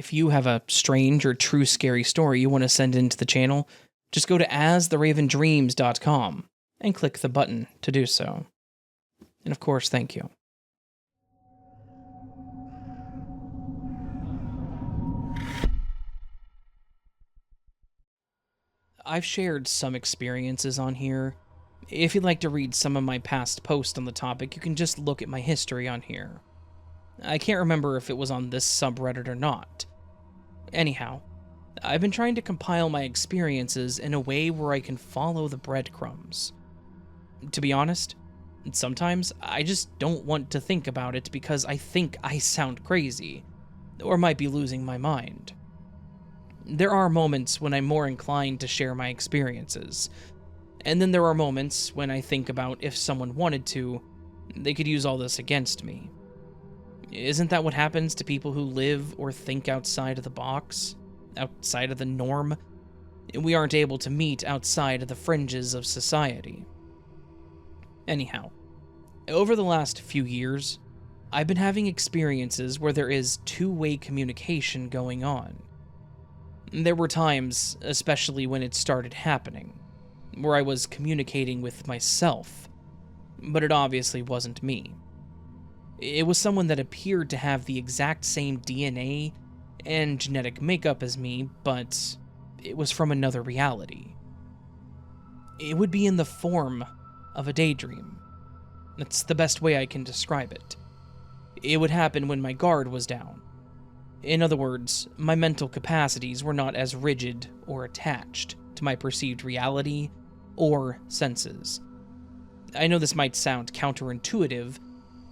If you have a strange or true scary story you want to send into the channel, just go to astheravendreams.com and click the button to do so. And of course, thank you. I've shared some experiences on here. If you'd like to read some of my past posts on the topic, you can just look at my history on here. I can't remember if it was on this subreddit or not. Anyhow, I've been trying to compile my experiences in a way where I can follow the breadcrumbs. To be honest, sometimes I just don't want to think about it because I think I sound crazy, or might be losing my mind. There are moments when I'm more inclined to share my experiences, and then there are moments when I think about if someone wanted to, they could use all this against me. Isn't that what happens to people who live or think outside of the box? Outside of the norm? We aren't able to meet outside of the fringes of society. Anyhow, over the last few years, I've been having experiences where there is two-way communication going on. There were times, especially when it started happening, where I was communicating with myself, but it obviously wasn't me. It was someone that appeared to have the exact same DNA and genetic makeup as me, but it was from another reality. It would be in the form of a daydream. That's the best way I can describe it. It would happen when my guard was down. In other words, my mental capacities were not as rigid or attached to my perceived reality or senses. I know this might sound counterintuitive,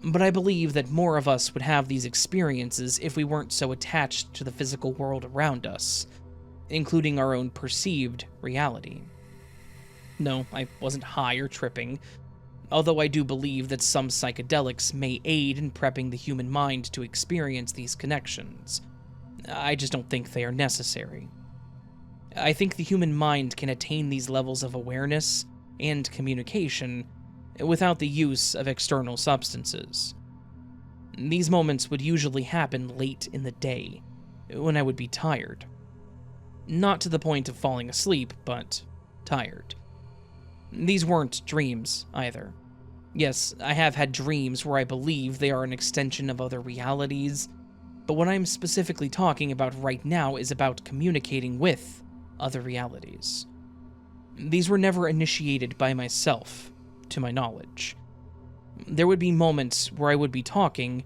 but I believe that more of us would have these experiences if we weren't so attached to the physical world around us, including our own perceived reality. No, I wasn't high or tripping, although I do believe that some psychedelics may aid in prepping the human mind to experience these connections. I just don't think they are necessary. I think the human mind can attain these levels of awareness and communication without the use of external substances. These moments would usually happen late in the day, when I would be tired. Not to the point of falling asleep, but tired. These weren't dreams, either. Yes, I have had dreams where I believe they are an extension of other realities, but what I'm specifically talking about right now is about communicating with other realities. These were never initiated by myself, to my knowledge. There would be moments where I would be talking,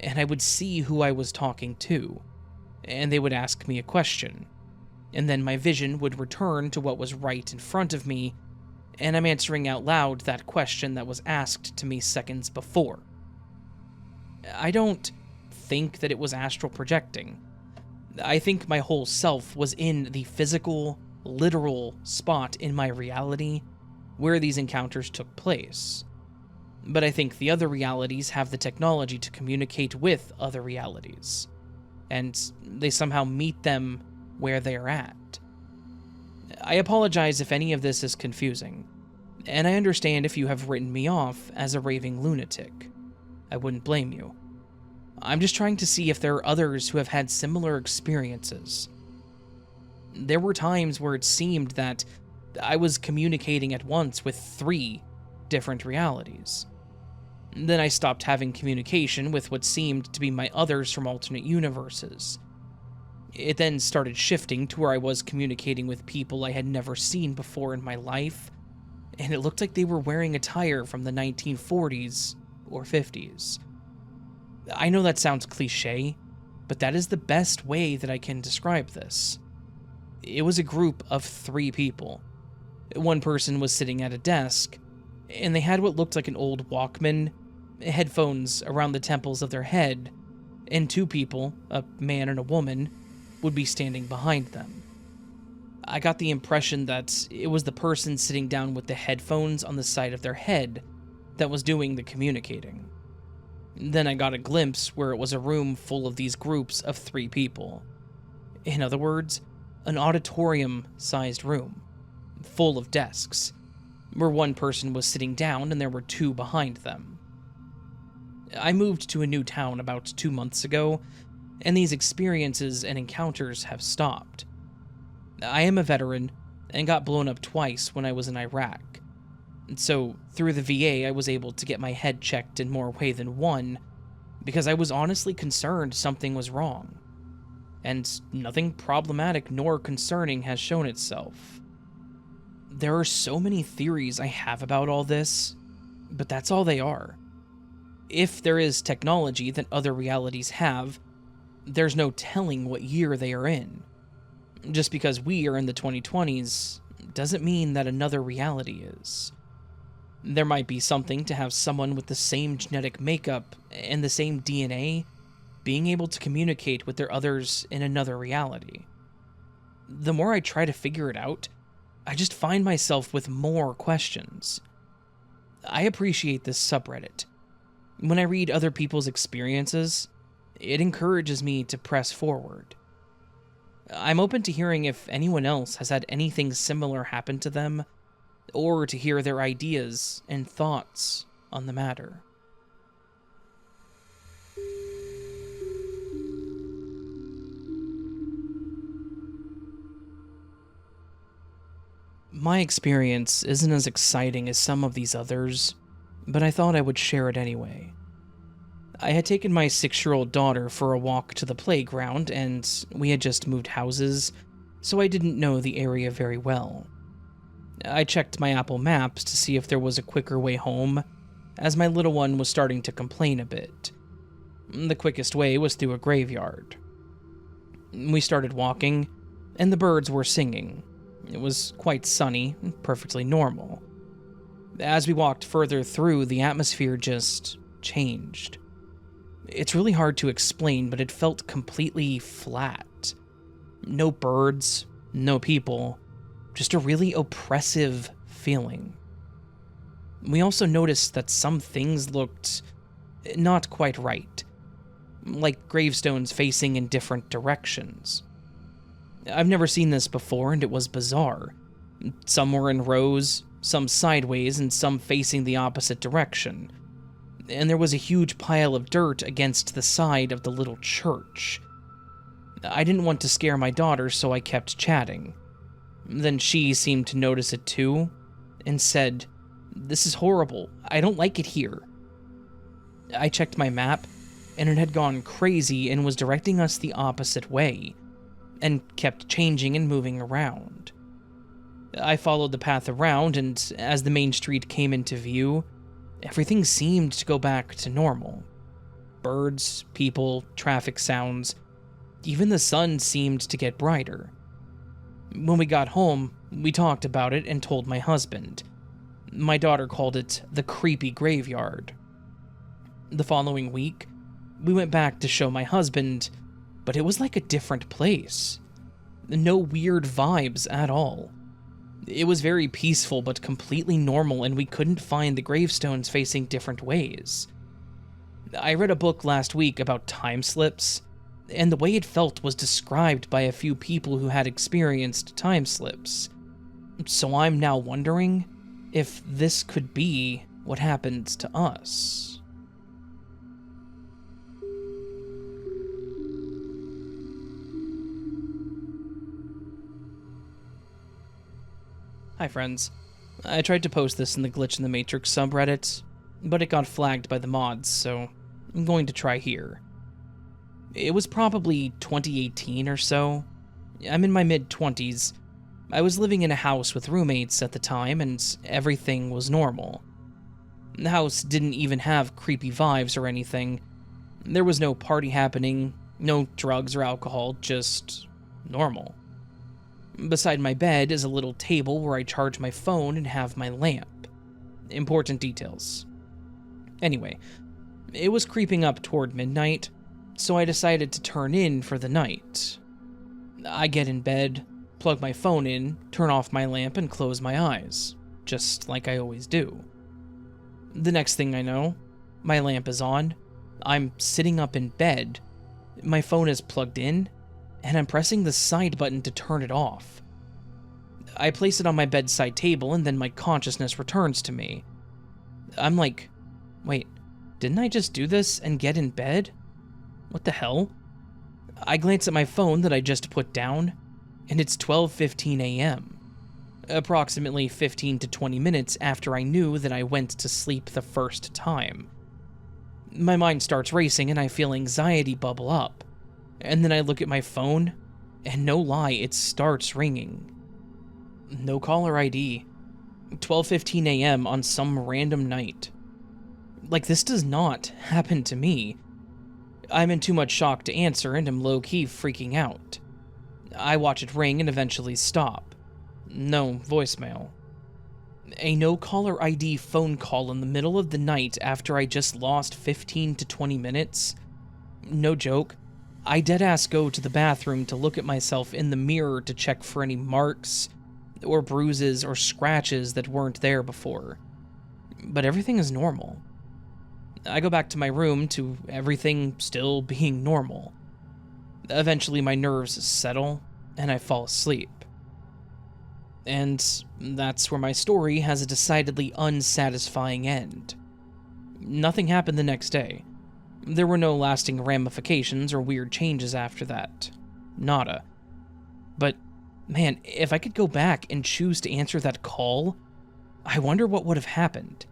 and I would see who I was talking to, and they would ask me a question, and then my vision would return to what was right in front of me, and I'm answering out loud that question that was asked to me seconds before. I don't think that it was astral projecting. I think my whole self was in the physical, literal spot in my reality where these encounters took place. But I think the other realities have the technology to communicate with other realities, and they somehow meet them where they are at. I apologize if any of this is confusing, and I understand if you have written me off as a raving lunatic. I wouldn't blame you. I'm just trying to see if there are others who have had similar experiences. There were times where it seemed that I was communicating at once with 3 different realities. Then I stopped having communication with what seemed to be my others from alternate universes. It then started shifting to where I was communicating with people I had never seen before in my life, and it looked like they were wearing attire from the 1940s or 50s. I know that sounds cliche, but that is the best way that I can describe this. It was a group of 3 people. One person was sitting at a desk, and they had what looked like an old Walkman, headphones around the temples of their head, and 2 people, a man and a woman, would be standing behind them. I got the impression that it was the person sitting down with the headphones on the side of their head that was doing the communicating. Then I got a glimpse where it was a room full of these groups of 3 people. In other words, an auditorium-sized room, full of desks, where one person was sitting down and there were 2 behind them. I moved to a new town about 2 months ago, and these experiences and encounters have stopped. I am a veteran and got blown up twice when I was in Iraq. So, through the VA, I was able to get my head checked in more way than one because I was honestly concerned something was wrong. And nothing problematic nor concerning has shown itself. There are so many theories I have about all this, but that's all they are. If there is technology that other realities have, there's no telling what year they are in. Just because we are in the 2020s doesn't mean that another reality is. There might be something to have someone with the same genetic makeup and the same DNA being able to communicate with their others in another reality. The more I try to figure it out, I just find myself with more questions. I appreciate this subreddit. When I read other people's experiences, it encourages me to press forward. I'm open to hearing if anyone else has had anything similar happen to them, or to hear their ideas and thoughts on the matter. My experience isn't as exciting as some of these others, but I thought I would share it anyway. I had taken my 6-year-old daughter for a walk to the playground, and we had just moved houses, so I didn't know the area very well. I checked my Apple Maps to see if there was a quicker way home, as my little one was starting to complain a bit. The quickest way was through a graveyard. We started walking, and the birds were singing. It was quite sunny, perfectly normal. As we walked further through, the atmosphere just changed. It's really hard to explain, but it felt completely flat. No birds, no people, just a really oppressive feeling. We also noticed that some things looked not quite right, like gravestones facing in different directions. I've never seen this before, and it was bizarre. Some were in rows, some sideways, and some facing the opposite direction. And there was a huge pile of dirt against the side of the little church. I didn't want to scare my daughter, so I kept chatting. Then she seemed to notice it too, and said, "This is horrible. I don't like it here." I checked my map, and it had gone crazy and was directing us the opposite way, and kept changing and moving around. I followed the path around, and as the main street came into view, everything seemed to go back to normal. Birds, people, traffic sounds, even the sun seemed to get brighter. When we got home, we talked about it and told my husband. My daughter called it the creepy graveyard. The following week, we went back to show my husband, but it was like a different place. No weird vibes at all. It was very peaceful but completely normal, and we couldn't find the gravestones facing different ways. I read a book last week about time slips, and the way it felt was described by a few people who had experienced time slips. So I'm now wondering if this could be what happened to us. Hi friends. I tried to post this in the Glitch in the Matrix subreddit, but it got flagged by the mods, so I'm going to try here. It was probably 2018 or so. I'm in my mid-20s. I was living in a house with roommates at the time, and everything was normal. The house didn't even have creepy vibes or anything. There was no party happening, no drugs or alcohol, just normal. Beside my bed is a little table where I charge my phone and have my lamp. Important details. Anyway, it was creeping up toward midnight, so I decided to turn in for the night. I get in bed, plug my phone in, turn off my lamp, and close my eyes, just like I always do. The next thing I know, my lamp is on, I'm sitting up in bed, my phone is plugged in, and I'm pressing the side button to turn it off. I place it on my bedside table, and then my consciousness returns to me. I'm like, wait, didn't I just do this and get in bed? What the hell? I glance at my phone that I just put down, and it's 12:15 a.m., approximately 15 to 20 minutes after I knew that I went to sleep the first time. My mind starts racing and I feel anxiety bubble up, and then I look at my phone, and no lie, it starts ringing. No caller ID. 12:15 a.m. on some random night. Like, this does not happen to me. I'm in too much shock to answer and am low-key freaking out. I watch it ring and eventually stop. No voicemail. A no-caller ID phone call in the middle of the night after I just lost 15 to 20 minutes? No joke. I deadass go to the bathroom to look at myself in the mirror to check for any marks, or bruises, or scratches that weren't there before. But everything is normal. I go back to my room to everything still being normal. Eventually my nerves settle, and I fall asleep. And that's where my story has a decidedly unsatisfying end. Nothing happened the next day. There were no lasting ramifications or weird changes after that. Nada. But, man, if I could go back and choose to answer that call, I wonder what would have happened.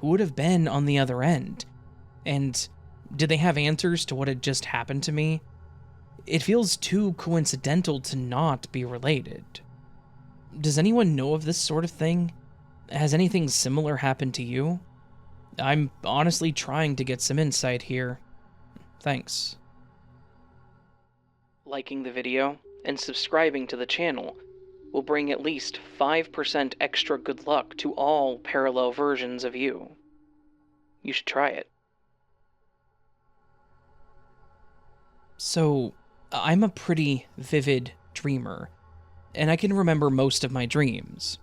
Who would have been on the other end? And did they have answers to what had just happened to me? It feels too coincidental to not be related. Does anyone know of this sort of thing? Has anything similar happened to you? I'm honestly trying to get some insight here. Thanks. Liking the video and subscribing to the channel will bring at least 5% extra good luck to all parallel versions of you. You should try it. So, I'm a pretty vivid dreamer, and I can remember most of my dreams.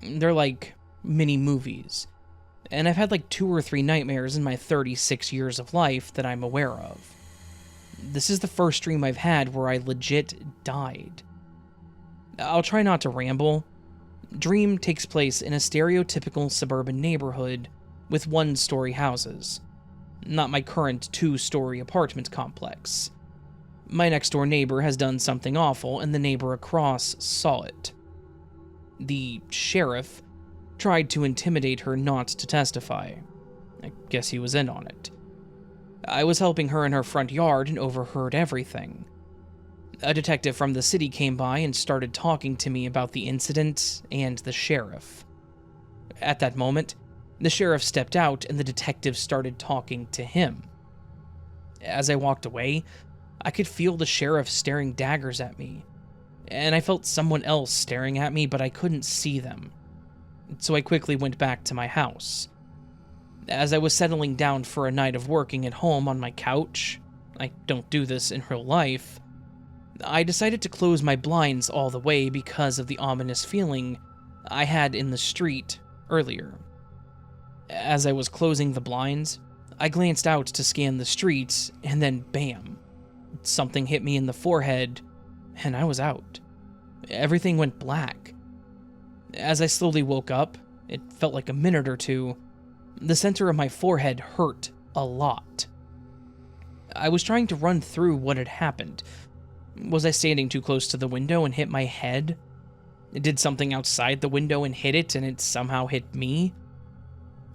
They're like mini movies, and I've had like 2 or 3 nightmares in my 36 years of life that I'm aware of. This is the first dream I've had where I legit died. I'll try not to ramble. Dream takes place in a stereotypical suburban neighborhood with 1-story houses. Not my current 2-story apartment complex. My next-door neighbor has done something awful, and the neighbor across saw it. The sheriff tried to intimidate her not to testify. I guess he was in on it. I was helping her in her front yard and overheard everything. A detective from the city came by and started talking to me about the incident and the sheriff. At that moment, the sheriff stepped out and the detective started talking to him. As I walked away, I could feel the sheriff staring daggers at me, and I felt someone else staring at me, but I couldn't see them. So I quickly went back to my house. As I was settling down for a night of working at home on my couch, I don't do this in real life, I decided to close my blinds all the way because of the ominous feeling I had in the street earlier. As I was closing the blinds, I glanced out to scan the streets, and then bam, something hit me in the forehead, and I was out. Everything went black. As I slowly woke up, it felt like a minute or two, the center of my forehead hurt a lot. I was trying to run through what had happened. Was I standing too close to the window and hit my head? Did something outside the window and hit it, and it somehow hit me?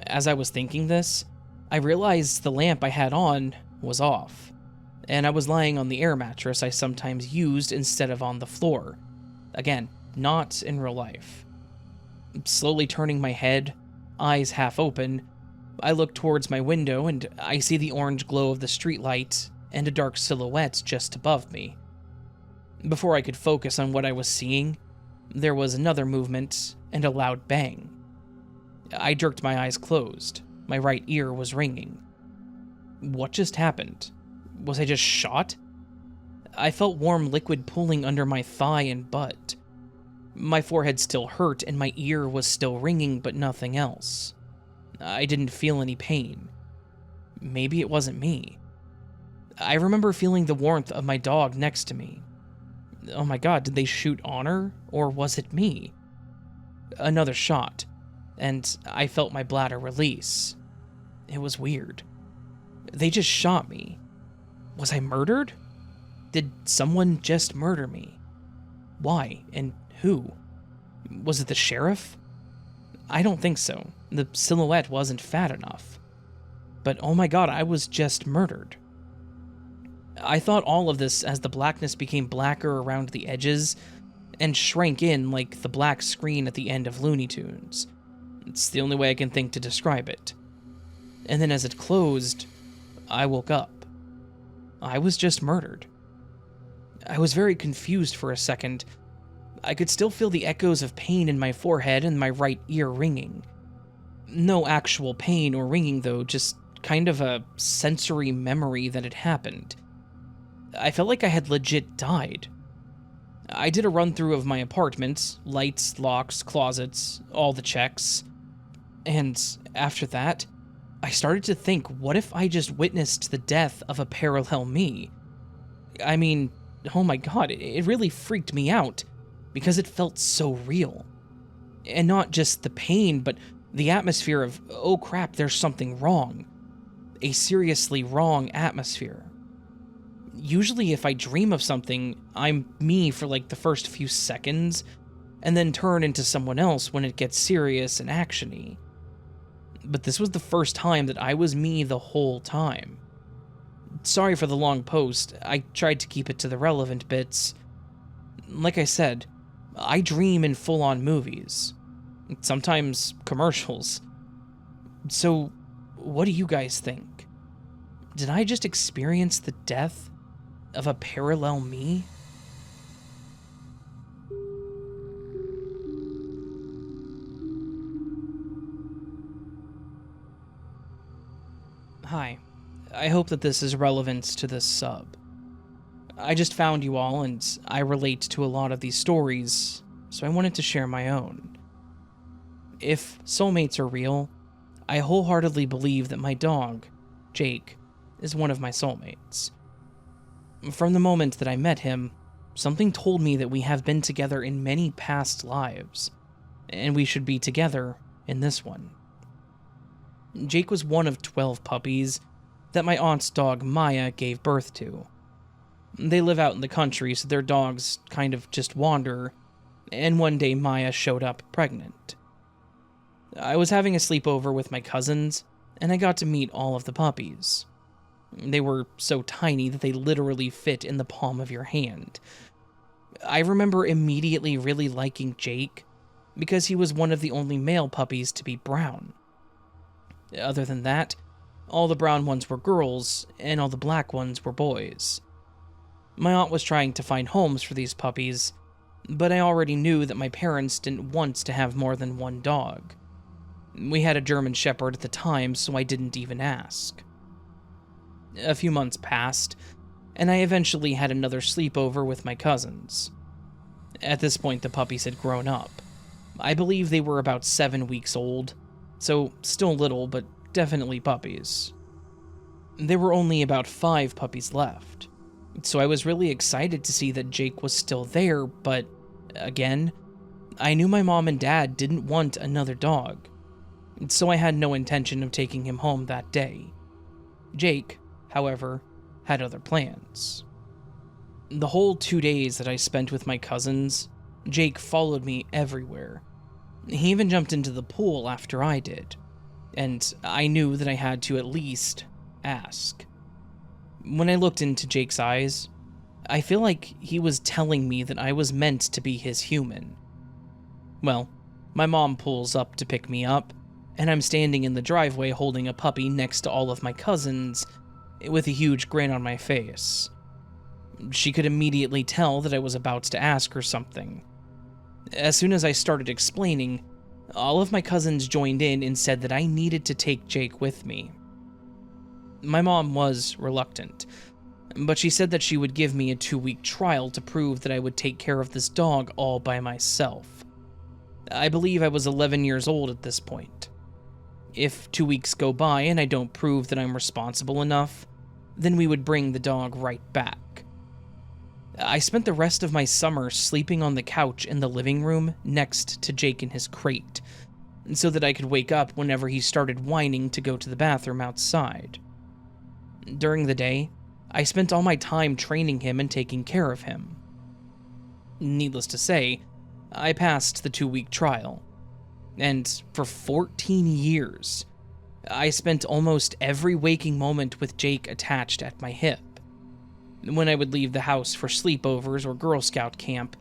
As I was thinking this, I realized the lamp I had on was off, and I was lying on the air mattress I sometimes used instead of on the floor. Again, not in real life. Slowly turning my head, eyes half open, I look towards my window and I see the orange glow of the streetlight and a dark silhouette just above me. Before I could focus on what I was seeing, there was another movement and a loud bang. I jerked my eyes closed. My right ear was ringing. What just happened? Was I just shot? I felt warm liquid pooling under my thigh and butt. My forehead still hurt and my ear was still ringing, but nothing else. I didn't feel any pain. Maybe it wasn't me. I remember feeling the warmth of my dog next to me. Oh my god, did they shoot on her? Or was it me? Another shot, and I felt my bladder release. It was weird. They just shot me. Was I murdered? Did someone just murder me? Why, and who? Was it the sheriff? I don't think so. The silhouette wasn't fat enough. But oh my god, I was just murdered. I thought all of this as the blackness became blacker around the edges and shrank in like the black screen at the end of Looney Tunes. It's the only way I can think to describe it. And then as it closed, I woke up. I was just murdered. I was very confused for a second. I could still feel the echoes of pain in my forehead and my right ear ringing. No actual pain or ringing though, just kind of a sensory memory that it happened. I felt like I had legit died. I did a run-through of my apartment, lights, locks, closets, all the checks. And after that, I started to think, what if I just witnessed the death of a parallel me? I mean, oh my god, it really freaked me out, because it felt so real. And not just the pain, but the atmosphere of, oh crap, there's something wrong. A seriously wrong atmosphere. Usually if I dream of something, I'm me for like the first few seconds, and then turn into someone else when it gets serious and actiony. But this was the first time that I was me the whole time. Sorry for the long post, I tried to keep it to the relevant bits. Like I said, I dream in full-on movies. Sometimes commercials. So, what do you guys think? Did I just experience the death of a parallel me? Hi, I hope that this is relevant to this sub. I just found you all, and I relate to a lot of these stories, so I wanted to share my own. If soulmates are real, I wholeheartedly believe that my dog, Jake, is one of my soulmates. From the moment that I met him, something told me that we have been together in many past lives, and we should be together in this one. Jake was one of 12 puppies that my aunt's dog Maya gave birth to. They live out in the country, so their dogs kind of just wander, and one day Maya showed up pregnant. I was having a sleepover with my cousins, and I got to meet all of the puppies. They were so tiny that they literally fit in the palm of your hand. I remember immediately really liking Jake, because he was one of the only male puppies to be brown. Other than that, all the brown ones were girls, and all the black ones were boys. My aunt was trying to find homes for these puppies, but I already knew that my parents didn't want to have more than one dog. We had a German Shepherd at the time, so I didn't even ask. A few months passed, and I eventually had another sleepover with my cousins. At this point, the puppies had grown up. I believe they were about 7 weeks old, so still little, but definitely puppies. There were only about 5 puppies left, so I was really excited to see that Jake was still there, but again, I knew my mom and dad didn't want another dog, so I had no intention of taking him home that day. Jake, however, had other plans. The whole 2 days that I spent with my cousins, Jake followed me everywhere. He even jumped into the pool after I did, and I knew that I had to at least ask. When I looked into Jake's eyes, I feel like he was telling me that I was meant to be his human. Well, my mom pulls up to pick me up, and I'm standing in the driveway holding a puppy next to all of my cousins, with a huge grin on my face. She could immediately tell that I was about to ask her something. As soon as I started explaining, all of my cousins joined in and said that I needed to take Jake with me. My mom was reluctant, but she said that she would give me a 2-week trial to prove that I would take care of this dog all by myself. I believe I was 11 years old at this point. If 2 weeks go by and I don't prove that I'm responsible enough, then we would bring the dog right back. I spent the rest of my summer sleeping on the couch in the living room next to Jake in his crate, so that I could wake up whenever he started whining to go to the bathroom outside. During the day, I spent all my time training him and taking care of him. Needless to say, I passed the 2-week trial. And for 14 years, I spent almost every waking moment with Jake attached at my hip. When I would leave the house for sleepovers or Girl Scout camp,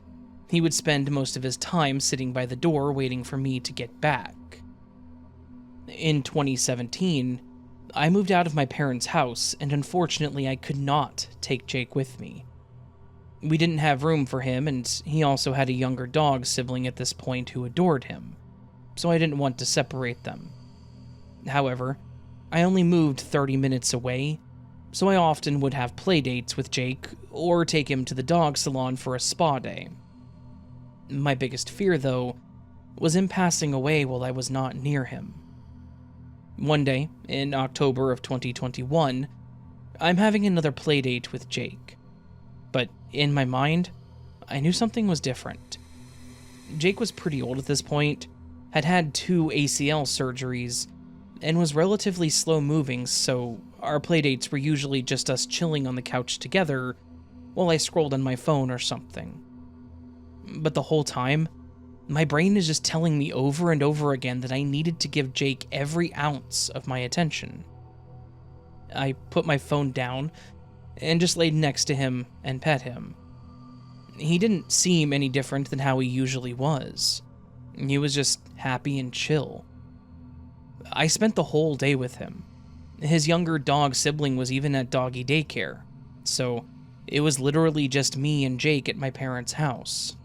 he would spend most of his time sitting by the door waiting for me to get back. In 2017, I moved out of my parents' house, and unfortunately I could not take Jake with me. We didn't have room for him, and he also had a younger dog sibling at this point who adored him, so I didn't want to separate them. However, I only moved 30 minutes away, so I often would have playdates with Jake or take him to the dog salon for a spa day. My biggest fear, though, was him passing away while I was not near him. One day, in October of 2021, I'm having another playdate with Jake. But in my mind, I knew something was different. Jake was pretty old at this point, had had 2 ACL surgeries, and was relatively slow-moving, so our playdates were usually just us chilling on the couch together while I scrolled on my phone or something. But the whole time, my brain is just telling me over and over again that I needed to give Jake every ounce of my attention. I put my phone down and just laid next to him and pet him. He didn't seem any different than how he usually was. He was just happy and chill. I spent the whole day with him. His younger dog sibling was even at doggy daycare, so it was literally just me and Jake at my parents' house.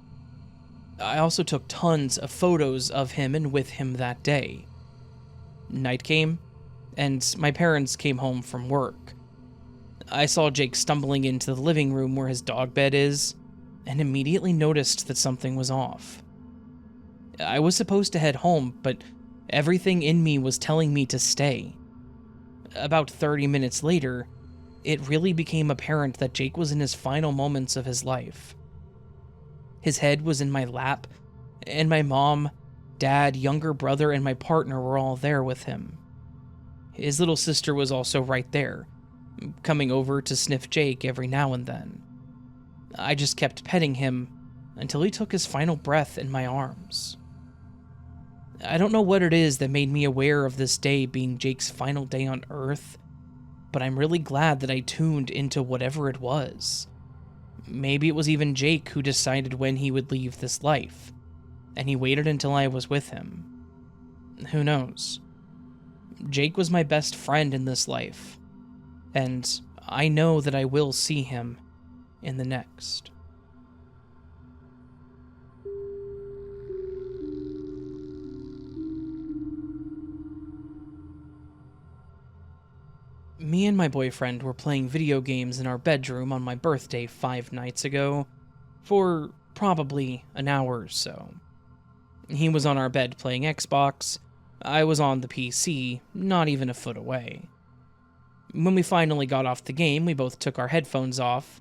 I also took tons of photos of him and with him that day. Night came, and my parents came home from work. I saw Jake stumbling into the living room where his dog bed is, and immediately noticed that something was off. I was supposed to head home, but everything in me was telling me to stay. About 30 minutes later, it really became apparent that Jake was in his final moments of his life. His head was in my lap, and my mom, dad, younger brother, and my partner were all there with him. His little sister was also right there, coming over to sniff Jake every now and then. I just kept petting him until he took his final breath in my arms. I don't know what it is that made me aware of this day being Jake's final day on Earth, but I'm really glad that I tuned into whatever it was. Maybe it was even Jake who decided when he would leave this life, and he waited until I was with him. Who knows? Jake was my best friend in this life, and I know that I will see him in the next. Me and my boyfriend were playing video games in our bedroom on my birthday 5 nights ago, for probably an hour or so. He was on our bed playing Xbox, I was on the PC, not even a foot away. When we finally got off the game, we both took our headphones off,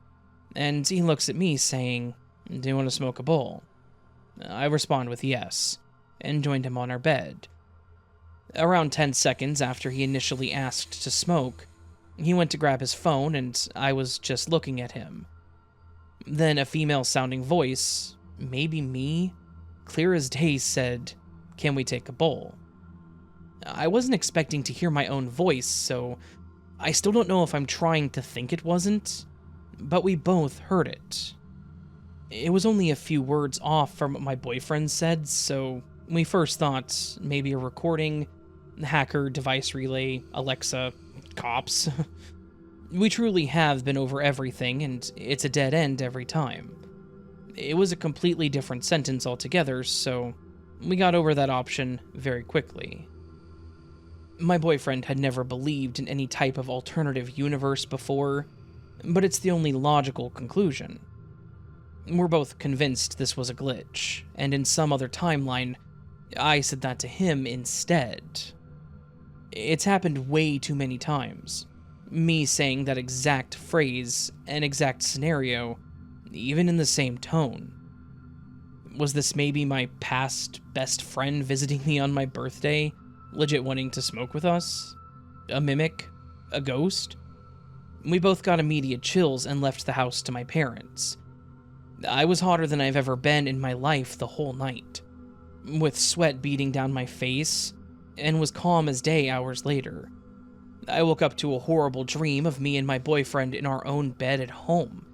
and he looks at me saying, "Do you want to smoke a bowl?" I respond with yes, and joined him on our bed. Around 10 seconds after he initially asked to smoke, he went to grab his phone, and I was just looking at him. Then a female-sounding voice, maybe me, clear as day, said, "Can we take a bowl?" I wasn't expecting to hear my own voice, so I still don't know if I'm trying to think it wasn't, but we both heard it. It was only a few words off from what my boyfriend said, so we first thought maybe a recording, hacker, device relay, Alexa, cops. We truly have been over everything, and it's a dead end every time. It was a completely different sentence altogether, so we got over that option very quickly. My boyfriend had never believed in any type of alternative universe before, but it's the only logical conclusion. We're both convinced this was a glitch, and in some other timeline, I said that to him instead. It's happened way too many times. Me saying that exact phrase and exact scenario, even in the same tone. Was this maybe my past best friend visiting me on my birthday, legit wanting to smoke with us? A mimic? A ghost? We both got immediate chills and left the house to my parents. I was hotter than I've ever been in my life the whole night, with sweat beading down my face, and was calm as day hours later. I woke up to a horrible dream of me and my boyfriend in our own bed at home.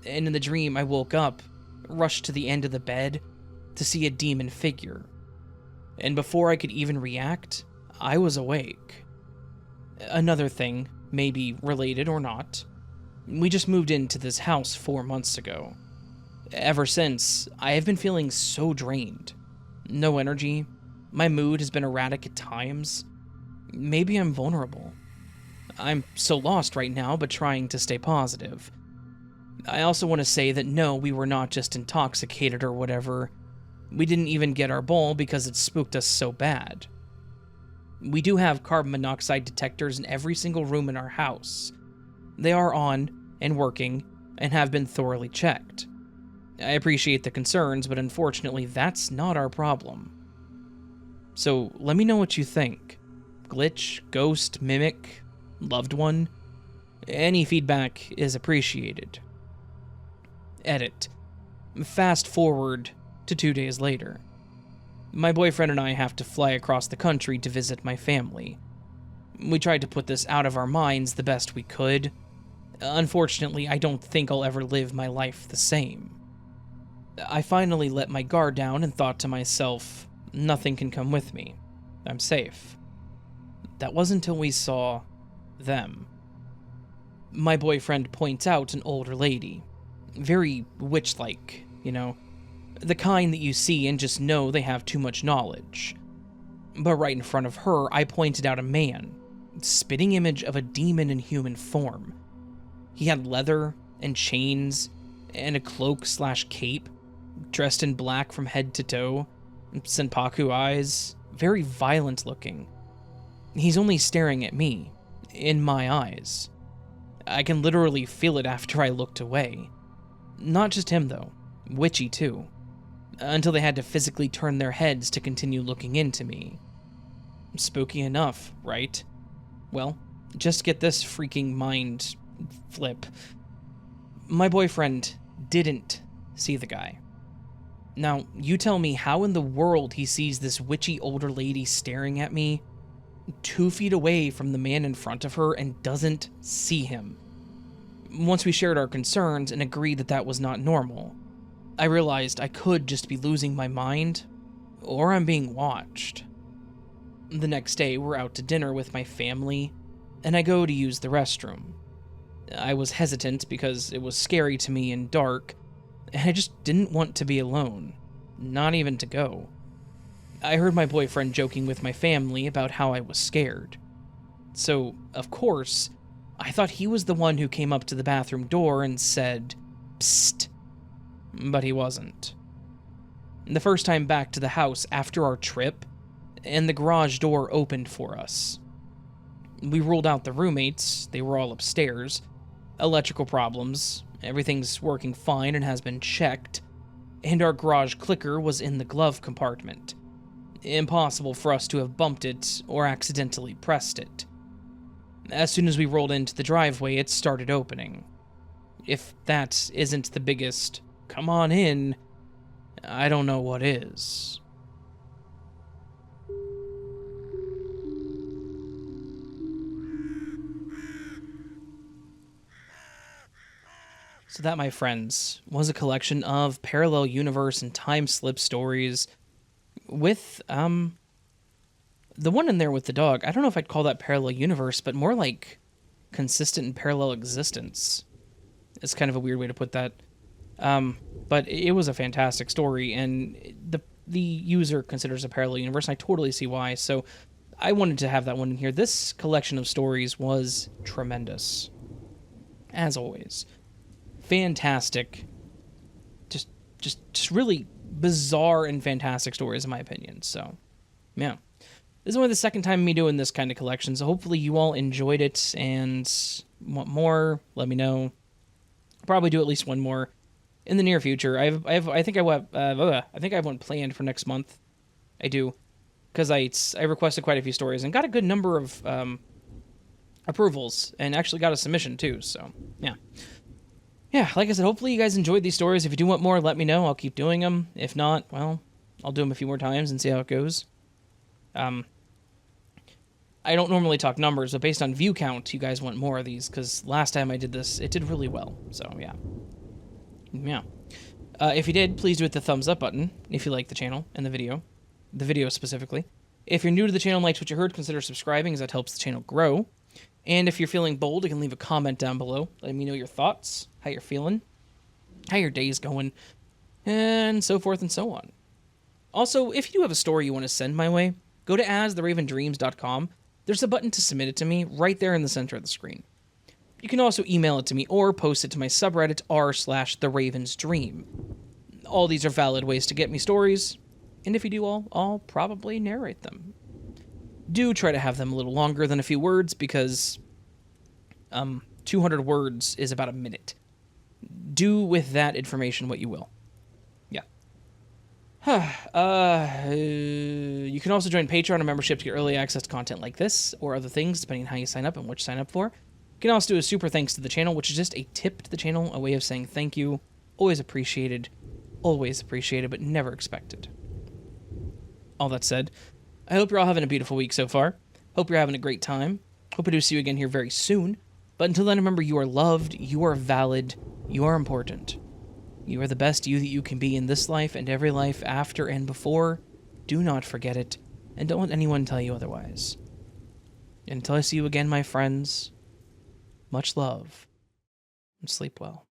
And in the dream, I woke up, rushed to the end of the bed, to see a demon figure. And before I could even react, I was awake. Another thing, maybe related or not, we just moved into this house 4 months ago. Ever since, I have been feeling so drained. No energy. My mood has been erratic at times. Maybe I'm vulnerable. I'm so lost right now, but trying to stay positive. I also want to say that no, we were not just intoxicated or whatever. We didn't even get our bowl because it spooked us so bad. We do have carbon monoxide detectors in every single room in our house. They are on and working and have been thoroughly checked. I appreciate the concerns, but unfortunately that's not our problem. So let me know what you think. Glitch, ghost, mimic, loved one? Any feedback is appreciated. Edit. Fast forward to 2 days later. My boyfriend and I have to fly across the country to visit my family. We tried to put this out of our minds the best we could. Unfortunately, I don't think I'll ever live my life the same. I finally let my guard down and thought to myself, nothing can come with me. I'm safe. That wasn't until we saw them. My boyfriend points out an older lady. Very witch-like, you know. The kind that you see and just know they have too much knowledge. But right in front of her, I pointed out a man. Spitting image of a demon in human form. He had leather and chains and a cloak/cape, dressed in black from head to toe, senpaku eyes, very violent looking. He's only staring at me, in my eyes. I can literally feel it after I looked away. Not just him though, witchy too, until they had to physically turn their heads to continue looking into me. Spooky enough, right? Well, just get this freaking mind flip. My boyfriend didn't see the guy. Now, you tell me how in the world he sees this witchy older lady staring at me 2 feet away from the man in front of her and doesn't see him. Once we shared our concerns and agreed that that was not normal, I realized I could just be losing my mind, or I'm being watched. The next day, we're out to dinner with my family, and I go to use the restroom. I was hesitant because it was scary to me and dark, and I just didn't want to be alone, not even to go. I heard my boyfriend joking with my family about how I was scared. So, of course, I thought he was the one who came up to the bathroom door and said, "Psst," but he wasn't. The first time back to the house after our trip, and the garage door opened for us. We ruled out the roommates, they were all upstairs. Electrical problems, everything's working fine and has been checked, and our garage clicker was in the glove compartment. Impossible for us to have bumped it or accidentally pressed it. As soon as we rolled into the driveway, it started opening. If that isn't the biggest, "come on in," I don't know what is. So that, my friends, was a collection of parallel universe and time slip stories with, the one in there with the dog. I don't know if I'd call that parallel universe, but more like consistent and parallel existence. It's kind of a weird way to put that. But it was a fantastic story, and the user considers a parallel universe, and I totally see why, so I wanted to have that one in here. This collection of stories was tremendous. As always. Fantastic. Just really bizarre and fantastic stories, in my opinion, so, yeah. This is only the second time me doing this kind of collection, so hopefully you all enjoyed it and want more. Let me know. I'll probably do at least one more in the near future. I think I have one planned for next month. I do, because I requested quite a few stories and got a good number of approvals and actually got a submission too, so yeah. Yeah, like I said, hopefully you guys enjoyed these stories. If you do want more, let me know. I'll keep doing them. If not, well, I'll do them a few more times and see how it goes. I don't normally talk numbers, but based on view count, you guys want more of these, because last time I did this, it did really well, so yeah. Yeah. If you did, please do hit the thumbs up button if you like the channel and the video specifically. If you're new to the channel and liked what you heard, consider subscribing, as that helps the channel grow. And if you're feeling bold, you can leave a comment down below, letting me know your thoughts, how you're feeling, how your day's going, and so forth and so on. Also, if you do have a story you want to send my way, go to astheravendreams.com. There's a button to submit it to me right there in the center of the screen. You can also email it to me or post it to my subreddit r/theravensdream. All these are valid ways to get me stories, and if you do, I'll probably narrate them. Do try to have them a little longer than a few words, because 200 words is about a minute. Do with that information what you will. You can also join Patreon and membership to get early access to content like this, or other things, depending on how you sign up and what you sign up for. You can also do a super thanks to the channel, which is just a tip to the channel, a way of saying thank you. Always appreciated, but never expected. All that said, I hope you're all having a beautiful week so far. Hope you're having a great time. Hope I do see you again here very soon. But until then, remember, you are loved, you are valid, you are important. You are the best you that you can be in this life and every life after and before. Do not forget it, and don't let anyone tell you otherwise. Until I see you again, my friends, much love, and sleep well.